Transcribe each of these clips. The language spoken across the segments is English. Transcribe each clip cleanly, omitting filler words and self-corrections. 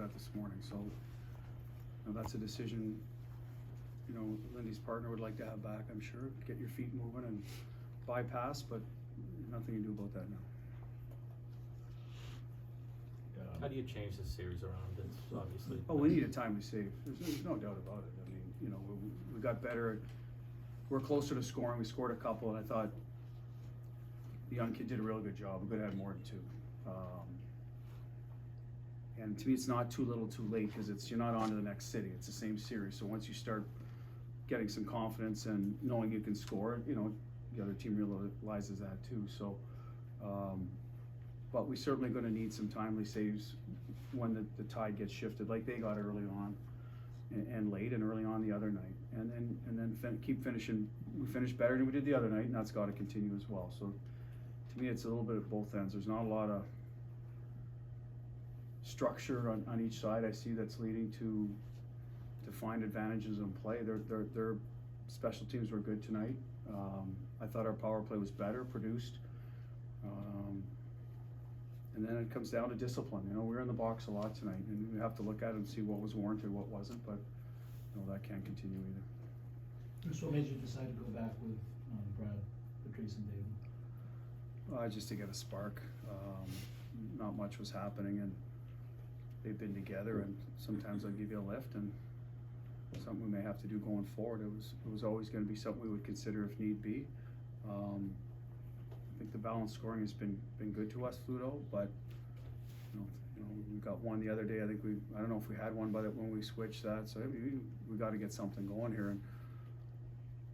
that this morning, so that's a decision, Lindy's partner would like to have back, I'm sure, get your feet moving and bypass, but nothing you can do about that now. How do you change the series around? It's obviously. Oh, we need a timely save. There's no doubt about it. I mean, we got better. We're closer to scoring. We scored a couple, and I thought the young kid did a real good job. We could have had more than two. And to me, it's not too little, too late, because you're not on to the next city. It's the same series. So once you start getting some confidence and knowing you can score, the other team realizes that too. So. But we're certainly going to need some timely saves when the tide gets shifted, like they got early on, and late and early on the other night, and then keep finishing. We finished better than we did the other night, and that's got to continue as well. So, to me, it's a little bit of both ends. There's not a lot of structure on each side I see that's leading to find advantages in play. Their special teams were good tonight. I thought our power play was better produced. And then it comes down to discipline. We were in the box a lot tonight, and we have to look at it and see what was warranted, what wasn't, but that can't continue either. So what made you decide to go back with Brad, Patrice, and David? Just to get a spark. Not much was happening, and they've been together, and sometimes I'll give you a lift, and something we may have to do going forward. It was always going to be something we would consider if need be. I think the balanced scoring has been good to us, Fluto, but we got one the other day. I don't know if we had one, but when we switched that, so we got to get something going here. And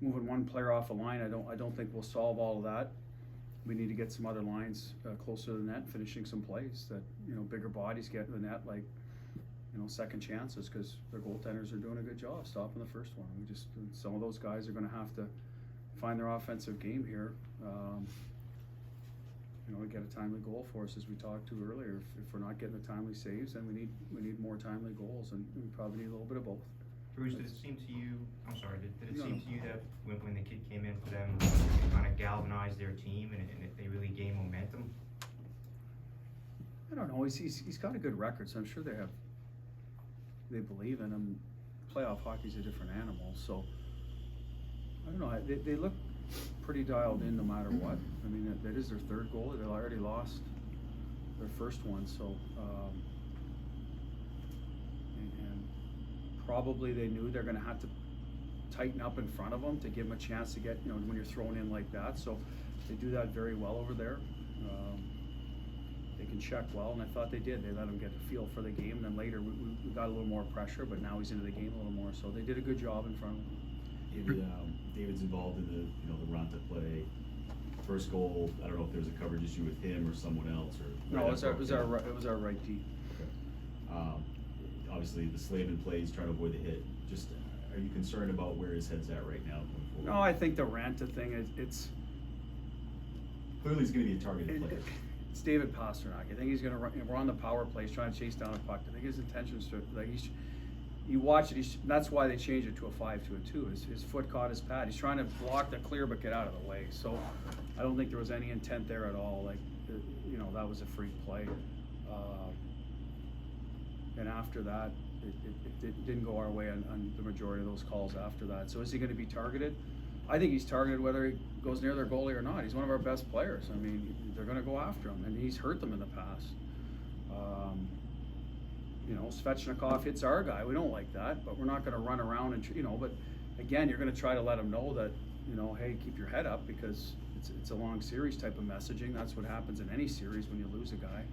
moving one player off a line, I don't think we'll solve all of that. We need to get some other lines closer to the net, finishing some plays that bigger bodies get in the net, like second chances, because their goaltenders are doing a good job stopping the first one. Some of those guys are going to have to find their offensive game here. Get a timely goal for us, as we talked to earlier. If we're not getting the timely saves, then we need more timely goals, and we probably need a little bit of both. Bruce, did it seem to you? I'm sorry. Did it seem to you that when the kid came in for them, kind of galvanized their team and they really gained momentum? I don't know. He's got a good record, so I'm sure they believe in him. Playoff hockey's a different animal, so I don't know. They look pretty dialed in no matter what. I mean, that is their third goal. They already lost their first one, so and probably they knew they're going to have to tighten up in front of them to give them a chance to get, when you're thrown in like that. So they do that very well over there. They can check well, and I thought they did. They let him get a feel for the game. And then later we got a little more pressure, but now he's into the game a little more. So they did a good job in front of him. David's involved in the run to play. First goal, I don't know if there was a coverage issue with him or someone else, or no, it was our right D. Okay. Obviously, the Slavin plays trying to avoid the hit. Just, are you concerned about where his head's at right now going forward? No, I think the Ranta thing it's clearly he's going to be a targeted player. It's David Pasternak. I think he's going to run. We're on the power play. He's trying to chase down a puck. I think his intentions to you watch it. That's why they changed it to a 5 to a 2. His foot caught his pad. He's trying to block the clear but get out of the way. So I don't think there was any intent there at all. That was a freak play. And after that, it didn't go our way on the majority of those calls after that. So is he going to be targeted? I think he's targeted whether he goes near their goalie or not. He's one of our best players. I mean, they're going to go after him, and he's hurt them in the past. Svechnikov hits our guy. We don't like that, but we're not going to run around and, but again, you're going to try to let him know that, hey, keep your head up, because it's a long series type of messaging. That's what happens in any series when you lose a guy.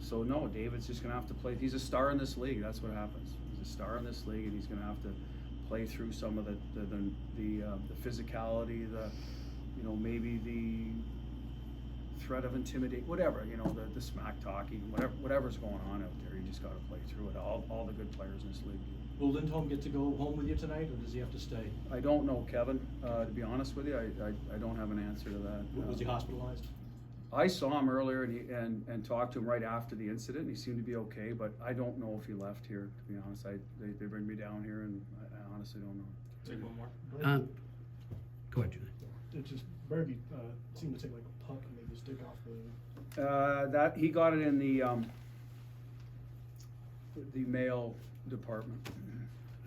So no, David's just going to have to play. He's a star in this league. That's what happens. He's a star in this league, and he's going to have to play through some of the physicality, maybe the threat of intimidate, whatever, the smack talking, whatever's going on out there. You just got to play through it. All the good players in this league do. Will Lindholm get to go home with you tonight, or does he have to stay? I don't know, Kevin. To be honest with you, I don't have an answer to that. Was he hospitalized? I saw him earlier and talked to him right after the incident, and he seemed to be okay, but I don't know if he left here, to be honest. They bring me down here, and I honestly don't know. Take one more. Go ahead, Julie. It just Berge seemed to take like a puck and maybe stick off the. That he got it in the the male department.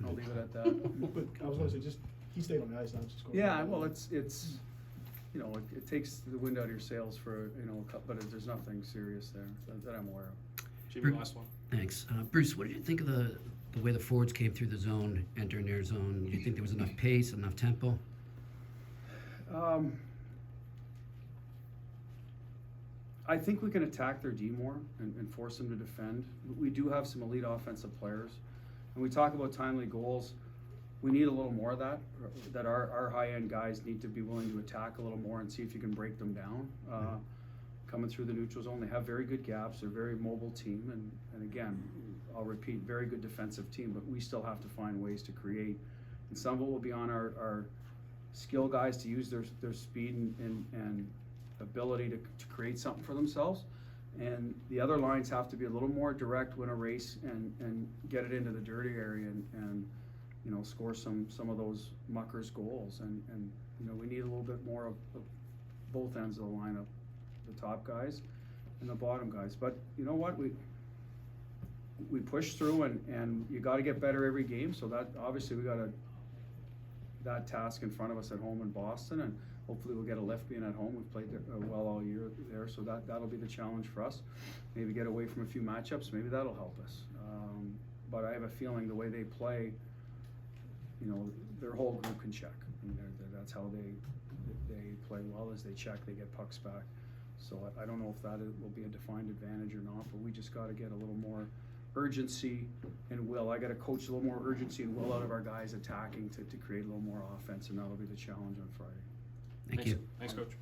I'll leave it at that. But I was gonna say, just, he stayed on the ice, not just going. Yeah, well, it's, you know, it takes the wind out of your sails for, you know, but there's nothing serious there that I'm aware of. Jimmy, last one. Thanks. Bruce, what did you think of the way the forwards came through the zone, entering their zone? Do you think there was enough pace, enough tempo? I think we can attack their D more and force them to defend. We do have some elite offensive players. And we talk about timely goals. We need a little more of that, our high-end guys need to be willing to attack a little more and see if you can break them down. Coming through the neutral zone, they have very good gaps, they're a very mobile team, and again, I'll repeat, very good defensive team, but we still have to find ways to create. And some of it will be on our skill guys to use their speed and ability to create something for themselves. And the other lines have to be a little more direct, win a race, and get it into the dirty area and you know, score some of those muckers goals. And you know, we need a little bit more of both ends of the lineup, the top guys and the bottom guys. But you know what, we push through, and you got to get better every game. So that obviously we got that task in front of us at home in Boston, and hopefully we'll get a lift being at home. We've played well all year there, so that'll be the challenge for us. Maybe get away from a few matchups, maybe that'll help us. But I have a feeling the way they play, you know, their whole group can check. And that's how they play well, as they check, they get pucks back. So I don't know if that will be a defined advantage or not, but we just got to get a little more urgency and will. I got to coach a little more urgency and will out of our guys attacking to create a little more offense, and that'll be the challenge on Friday. Thank you. Thanks, Coach.